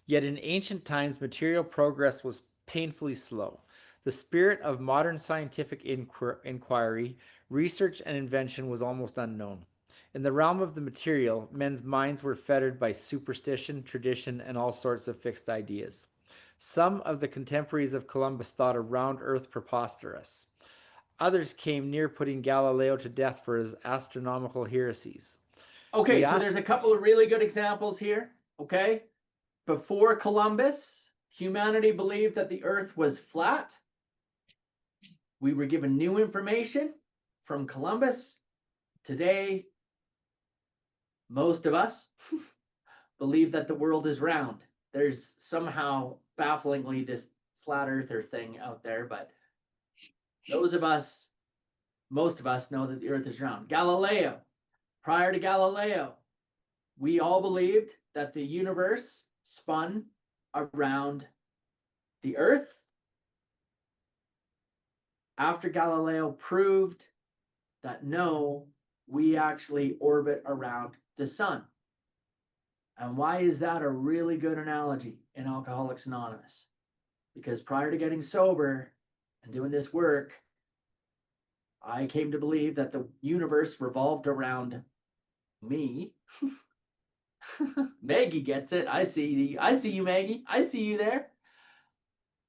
Yet in ancient times, material progress was painfully slow. The spirit of modern scientific inquiry, research, and invention was almost unknown. In the realm of the material, men's minds were fettered by superstition, tradition, and all sorts of fixed ideas. Some of the contemporaries of Columbus thought a round earth preposterous. Others came near putting Galileo to death for his astronomical heresies. Okay, so there's a couple of really good examples here. Okay, before Columbus, humanity believed that the earth was flat. We were given new information from Columbus. Today, most of us believe that the world is round. There's somehow bafflingly this flat earther thing out there, but most of us know that the earth is round. Galileo, prior to Galileo, we all believed that the universe spun around the earth. After Galileo proved that no, we actually orbit around the sun. And why is that a really good analogy in Alcoholics Anonymous? Because prior to getting sober and doing this work, I came to believe that the universe revolved around me. Maggie gets it. I see you, Maggie. I see you there.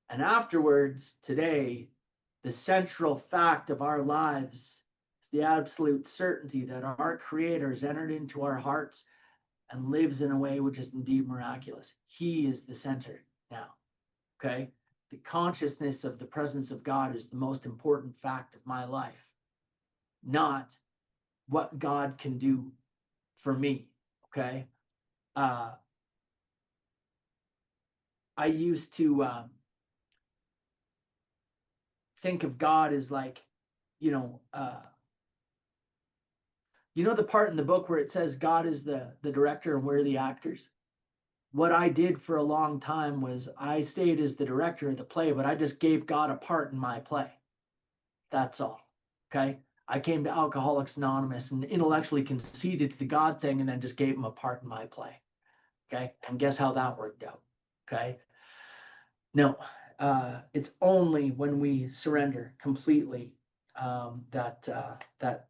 And afterwards, today, the central fact of our lives is the absolute certainty that our Creator has entered into our hearts and lives in a way which is indeed miraculous. He is the center now. Okay? The consciousness of the presence of God is the most important fact of my life, not what God can do for me. Okay? I used to think of God as like, you know the part in the book where it says God is the director and we're the actors? What I did for a long time was I stayed as the director of the play, but I just gave God a part in my play. That's all. Okay? I came to Alcoholics Anonymous and intellectually conceded to the God thing and then just gave him a part in my play. Okay? And guess how that worked out? Okay? No, it's only when we surrender completely that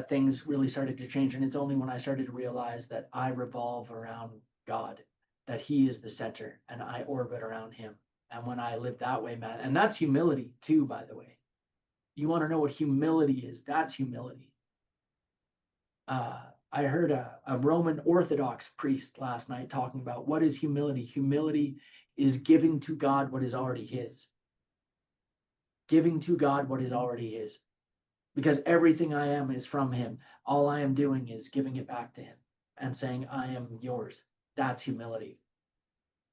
things really started to change. And it's only when I started to realize that I revolve around God that he is the center and I orbit around him. And when I live that way, man, and that's humility too, by the way. You want to know what humility is? That's humility. I heard a Roman Orthodox priest last night talking about what is humility. Humility is giving to God what is already his. Giving to God what is already his. Because everything I am is from him. All I am doing is giving it back to him and saying, I am yours. That's humility.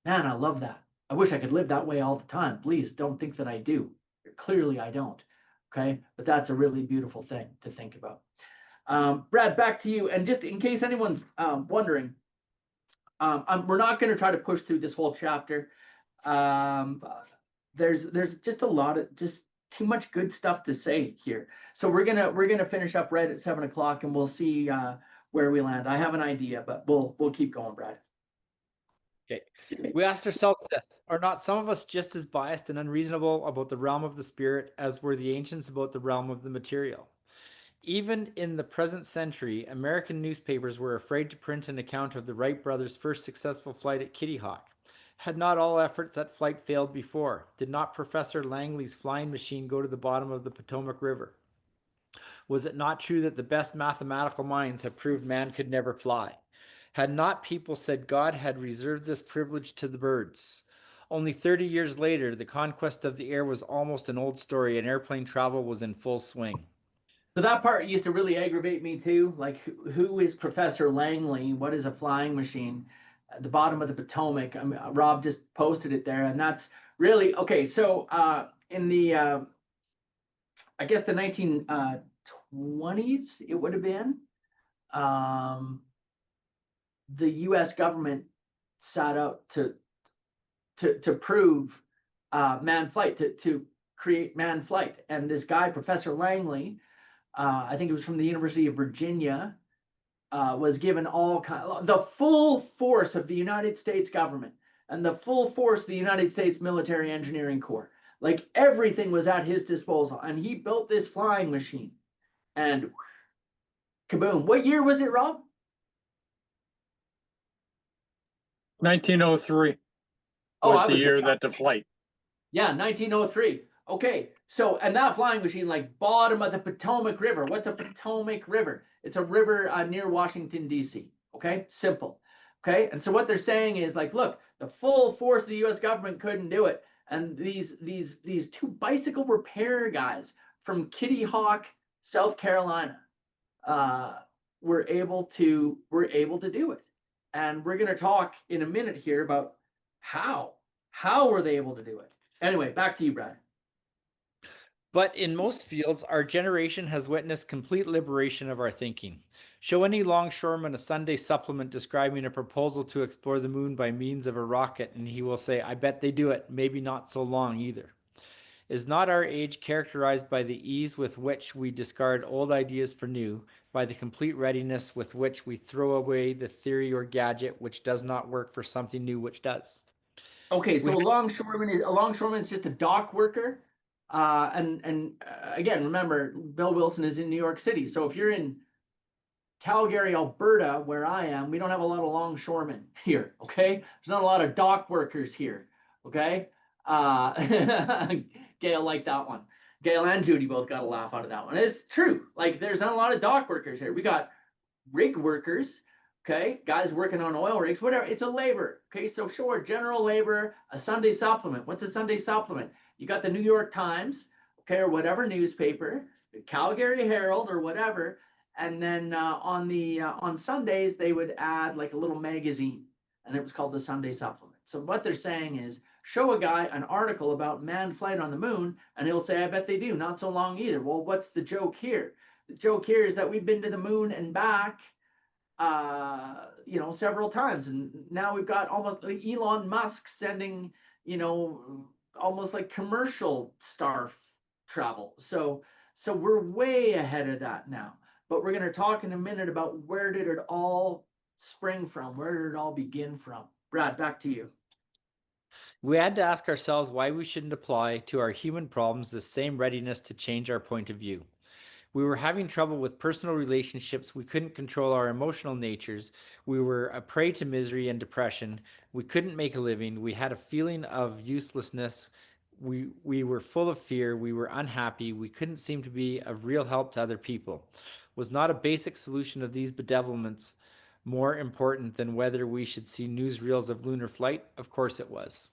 Man, I love that. I wish I could live that way all the time. Please don't think that I do. Clearly, I don't. Okay. But that's a really beautiful thing to think about. Brad, back to you. And just in case anyone's wondering, we're not going to try to push through this whole chapter. There's just a lot of just too much good stuff to say here. So we're gonna finish up right at 7 o'clock, and we'll see where we land. I have an idea, but we'll keep going, Brad. Okay. We asked ourselves this: are not some of us just as biased and unreasonable about the realm of the spirit as were the ancients about the realm of the material? Even in the present century, American newspapers were afraid to print an account of the Wright brothers' first successful flight at Kitty Hawk. Had not all efforts at flight failed before? Did not Professor Langley's flying machine go to the bottom of the Potomac River? Was it not true that the best mathematical minds have proved man could never fly? Had not people said God had reserved this privilege to the birds? Only 30 years later, the conquest of the air was almost an old story and airplane travel was in full swing. So that part used to really aggravate me too. Like, who is Professor Langley? What is a flying machine? At the bottom of the Potomac. I mean, Rob just posted it there, and that's really okay. So in the I guess the 1920s, it would have been. The U.S. government set out to prove manned flight, to create manned flight, and this guy, Professor Langley, I think it was from the University of Virginia, was given the full force of the United States government and the full force of the United States Military Engineering Corps. Like, everything was at his disposal, and he built this flying machine. And kaboom! What year was it, Rob? 1903 Oh, was the year that the flight. Yeah, 1903. Okay, so, and that flying machine, like, bottom of the Potomac River. What's a Potomac River? It's a river near Washington, D.C. Okay, simple. Okay, and so what they're saying is, like, look, the full force of the U.S. government couldn't do it, and these two bicycle repair guys from Kitty Hawk, South Carolina, were able to do it. And we're going to talk in a minute here about how were they able to do it. Anyway, back to you, Brad. But in most fields, our generation has witnessed complete liberation of our thinking. Show any longshoreman a Sunday supplement describing a proposal to explore the moon by means of a rocket, and he will say, I bet they do it, maybe not so long either. Is not our age characterized by the ease with which we discard old ideas for new, by the complete readiness with which we throw away the theory or gadget which does not work for something new which does? Okay, so a longshoreman is just a dock worker. Again, remember, Bill Wilson is in New York City. So if you're in Calgary, Alberta, where I am, we don't have a lot of longshoremen here. Okay, there's not a lot of dock workers here. Okay, Gail liked that one. Gail and Judy both got a laugh out of that one. It's true. Like, there's not a lot of dock workers here. We got rig workers. Okay, guys working on oil rigs, whatever. It's a labor. Okay, so sure, general labor, a Sunday supplement. What's a Sunday supplement? You got the New York Times, okay, or whatever newspaper, the Calgary Herald or whatever, and then on Sundays they would add like a little magazine, and it was called the Sunday supplement. So what they're saying is, show a guy an article about manned flight on the moon, and he'll say, I bet they do, not so long either. Well, what's the joke here? The joke here is that we've been to the moon and back several times, and now we've got almost like Elon Musk sending, almost like commercial star travel. So we're way ahead of that now. But we're going to talk in a minute about where did it all spring from? Where did it all begin from? Brad, back to you. We had to ask ourselves why we shouldn't apply to our human problems the same readiness to change our point of view. We were having trouble with personal relationships. We couldn't control our emotional natures. We were a prey to misery and depression. We couldn't make a living. We had a feeling of uselessness. We were full of fear. We were unhappy. We couldn't seem to be of real help to other people. Was not a basic solution of these bedevilments more important than whether we should see newsreels of lunar flight? Of course it was.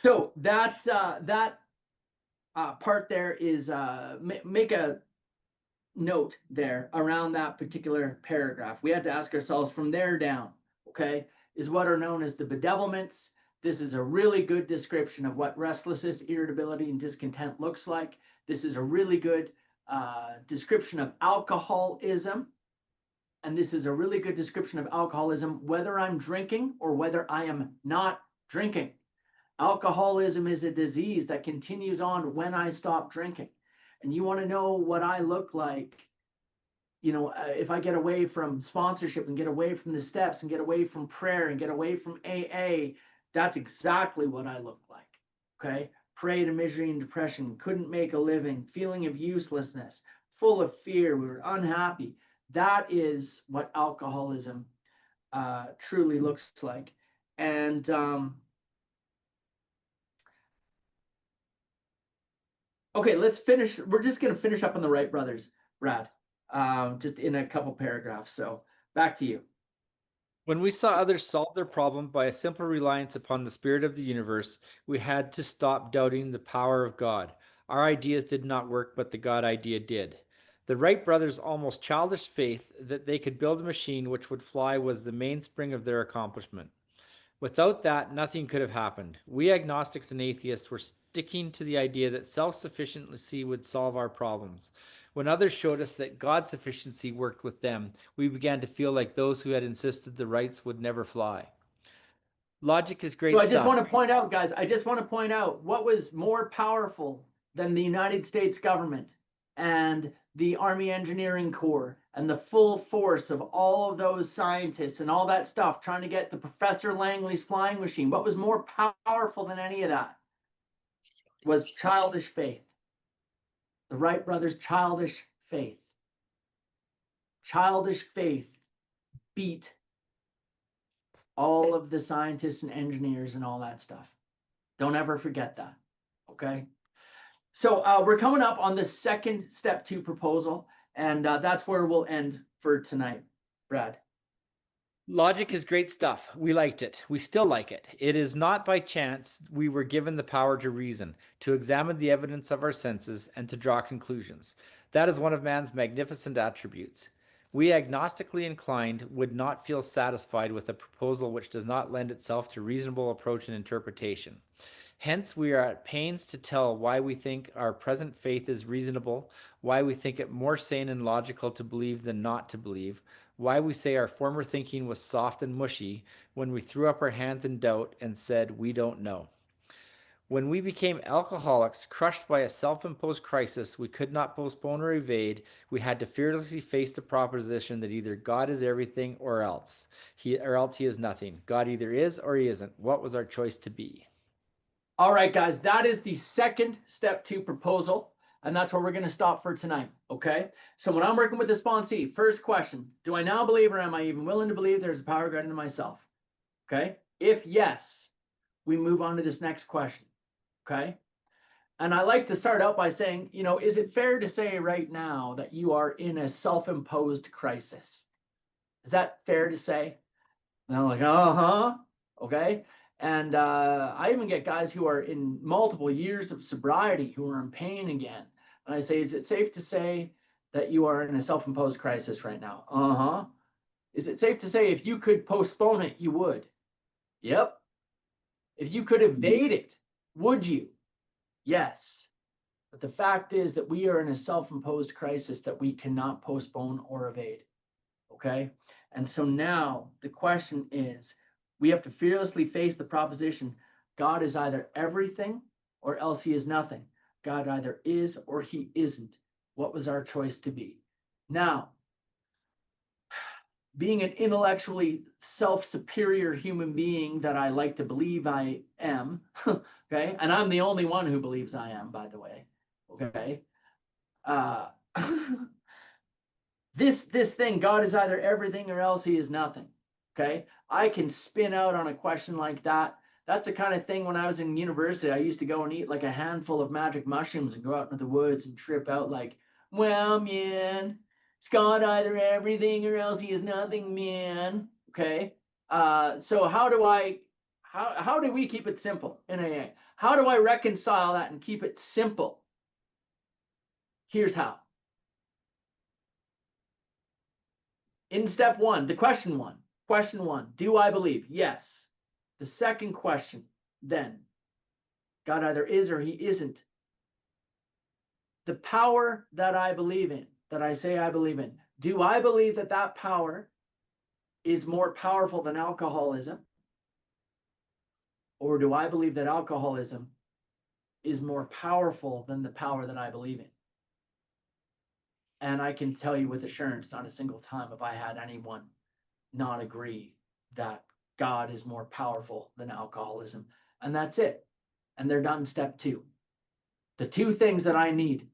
So that part there is make a note there around that particular paragraph. We had to ask ourselves from there down, okay, is what are known as the bedevilments. This is a really good description of what restlessness, irritability, and discontent looks like. This is a really good description of alcoholism. And this is a really good description of alcoholism, whether I'm drinking or whether I am not drinking. Alcoholism is a disease that continues on when I stop drinking. And you want to know what I look like, you know, if I get away from sponsorship and get away from the steps and get away from prayer and get away from AA, that's exactly what I look like. Okay. Prey to misery and depression, couldn't make a living, feeling of uselessness, full of fear, we were unhappy. That is what alcoholism truly looks like. And okay, let's finish. We're just going to finish up on the Wright brothers, Brad, just in a couple paragraphs. So back to you. When we saw others solve their problem by a simple reliance upon the spirit of the universe, we had to stop doubting the power of God. Our ideas did not work, but the God idea did. The Wright brothers' almost childish faith that they could build a machine which would fly was the mainspring of their accomplishment. Without that, nothing could have happened. We agnostics and atheists were sticking to the idea that self-sufficiency would solve our problems. When others showed us that God's sufficiency worked with them, we began to feel like those who had insisted the rights would never fly. Logic is So great I just stuff. want to point out, guys, what was more powerful than the United States government and the Army Engineering Corps and the full force of all of those scientists and all that stuff trying to get the Professor Langley's flying machine. What was more powerful than any of that was childish faith. The Wright brothers' childish faith. Childish faith beat all of the scientists and engineers and all that stuff. Don't ever forget that. Okay. So we're coming up on the second step 2 proposal, and that's where we'll end for tonight, Brad. Logic is great stuff. We liked it. We still like it. It is not by chance we were given the power to reason, to examine the evidence of our senses, and to draw conclusions. That is one of man's magnificent attributes. We agnostically inclined would not feel satisfied with a proposal which does not lend itself to reasonable approach and interpretation. Hence, we are at pains to tell why we think our present faith is reasonable, why we think it more sane and logical to believe than not to believe, why we say our former thinking was soft and mushy when we threw up our hands in doubt and said, we don't know. When we became alcoholics, crushed by a self-imposed crisis we could not postpone or evade, we had to fearlessly face the proposition that either God is everything or else he is nothing. God either is or he isn't. What was our choice to be? All right, guys, that is the second step 2 proposal, and that's where we're going to stop for tonight. Okay. So when I'm working with the sponsee, first question, do I now believe or am I even willing to believe there's a power greater than myself? Okay. If yes, we move on to this next question. Okay. And I like to start out by saying, you know, is it fair to say right now that you are in a self-imposed crisis? Is that fair to say? And I'm like, okay. And I even get guys who are in multiple years of sobriety who are in pain again. And I say, is it safe to say that you are in a self-imposed crisis right now? Is it safe to say if you could postpone it, you would? Yep. If you could evade it, would you? Yes. But the fact is that we are in a self-imposed crisis that we cannot postpone or evade. Okay. And so now the question is, we have to fearlessly face the proposition, God is either everything or else he is nothing. God either is or he isn't. What was our choice to be? Now, being an intellectually self-superior human being that I like to believe I am, okay, and I'm the only one who believes I am, by the way, okay, this thing, God is either everything or else he is nothing. Okay. I can spin out on a question like that. That's the kind of thing when I was in university, I used to go and eat like a handful of magic mushrooms and go out into the woods and trip out like, well, man, it's God either everything or else he is nothing, man. Okay. So how do we keep it simple in AA? How do I reconcile that and keep it simple? Here's how. In step one, question one, do I believe? Yes. The second question, then, God either is or he isn't. The power that I believe in, that I say I believe in, do I believe that that power is more powerful than alcoholism? Or do I believe that alcoholism is more powerful than the power that I believe in? And I can tell you with assurance, not a single time have I had anyone not agree that God is more powerful than alcoholism. And that's it. And they're done step two. The two things that I need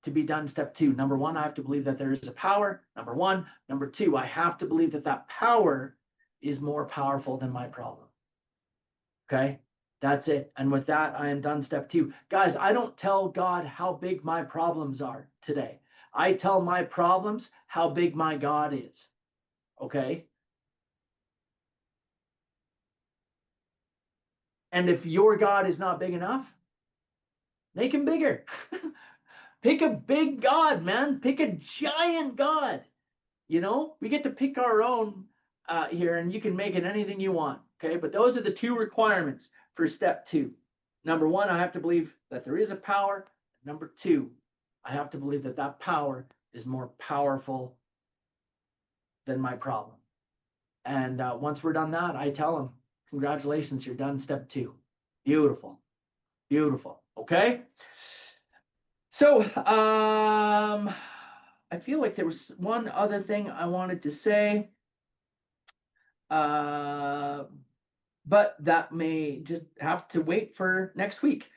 to be done step two. Number one, I have to believe that there is a power. Number one. Number two, I have to believe that that power is more powerful than my problem. Okay, that's it. And with that, I am done step two. Guys, I don't tell God how big my problems are today. I tell my problems how big my God is. Okay. And if your God is not big enough, make him bigger. Pick a big God, man. Pick a giant God. You know, we get to pick our own here, and you can make it anything you want. Okay, but those are the two requirements for step two. Number one, I have to believe that there is a power. Number two, I have to believe that that power is more powerful than my problem. And once we're done that, I tell them, congratulations, you're done step two. Beautiful, beautiful. Okay. So I feel like there was one other thing I wanted to say, but that may just have to wait for next week.